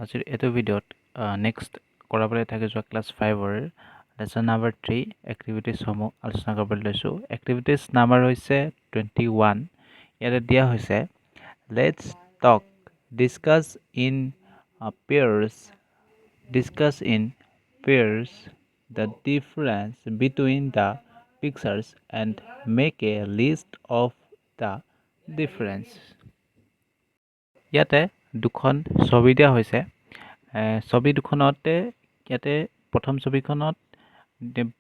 আজিৰ এইটো ভিডিঅ'ত নেক্সট কৰাবলৈ থাকে যোৱা ক্লাছ 5-ৰ লেচন নাম্বাৰ 3 এক্টিভিটিছসমূহ আলোচনা কৰিবলৈ লৈছোঁ। এক্টিভিটিছ নাম্বাৰ হৈছে 21। ইয়াতে দিয়া হৈছে let's talk discuss in pairs the difference between the pictures and make a list of the difference. ইয়াতে দুখন ছবি দিয়া হৈছে। ছবি দুখনতে ইয়াতে প্ৰথম ছবিখনত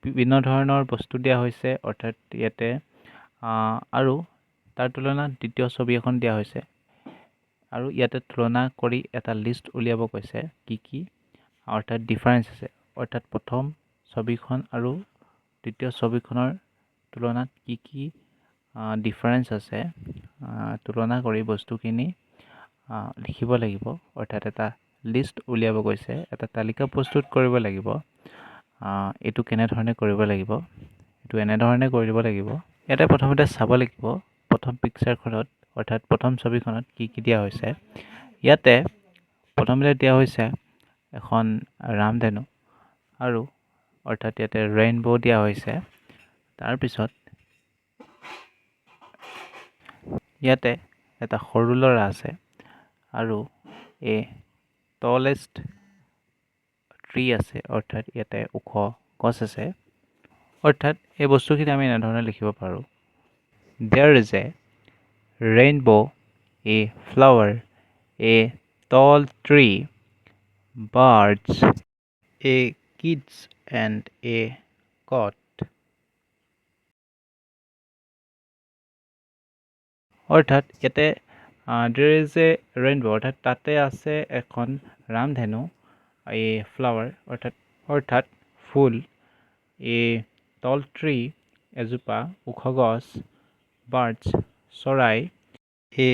বিভিন্ন ধৰণৰ বস্তু দিয়া হৈছে, অৰ্থাৎ ইয়াতে আৰু তাৰ তুলনাত দ্বিতীয় ছবি এখন দিয়া হৈছে আৰু ইয়াতে তুলনা কৰি এটা লিষ্ট উলিয়াব কৈছে কি কি অৰ্থাৎ ডিফাৰেঞ্চ আছে, অৰ্থাৎ প্ৰথম ছবিখন আৰু দ্বিতীয় ছবিখনৰ তুলনাত কি কি ডিফাৰেঞ্চ আছে তুলনা কৰি বস্তুখিনি লিখিব লাগিব, অৰ্থাৎ এটা লিষ্ট উলিয়াব গৈছে, এটা তালিকা প্ৰস্তুত কৰিব লাগিব। এইটো কেনেধৰণে কৰিব লাগিব, এইটো এনেধৰণে কৰিব লাগিব। ইয়াতে প্ৰথমতে চাব লাগিব প্ৰথম পিকচাৰখনত, অৰ্থাৎ প্ৰথম ছবিখনত কি কি দিয়া হৈছে। ইয়াতে প্ৰথমতে দিয়া হৈছে এখন ৰামধেনু আৰু অৰ্থাৎ ইয়াতে ৰেইনবো দিয়া হৈছে। তাৰপিছত ইয়াতে এটা সৰু ল'ৰা আছে আৰু এ টলেষ্ট ট্ৰী আছে, অৰ্থাৎ ইয়াতে ওখ গছ আছে। অৰ্থাৎ এই বস্তুখিনি আমি এনেধৰণে লিখিব পাৰোঁ। There is a rainbow, a flower, a tall tree, birds, a kids and a goat. অৰ্থাৎ ইয়াতে there is a rainbow, অৰ্থাৎ তাতে আছে এখন ৰামধেনু, a flower অৰ্থাৎ ফুল, a tall tree এজোপা ওখ গছ, birds চৰাই, a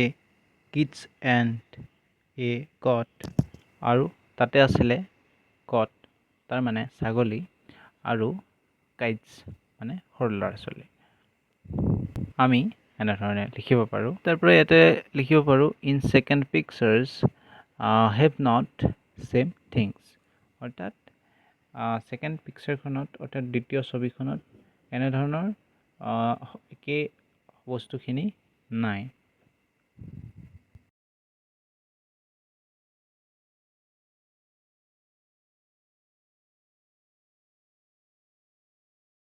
kids and a goat আৰু তাতে আছিলে goat তাৰ মানে ছাগলী আৰু kids মানে সৰু ল'ৰা ছোৱালী। আমি এনেধৰণে লিখিব পাৰোঁ। তাৰপৰা ইয়াতে লিখিব পাৰোঁ in second pictures have not same things, অৰ্থাৎ ছেকেণ্ড পিকচাৰখনত অৰ্থাৎ দ্বিতীয় ছবিখনত এনেধৰণৰ একেই বস্তুখিনি নাই।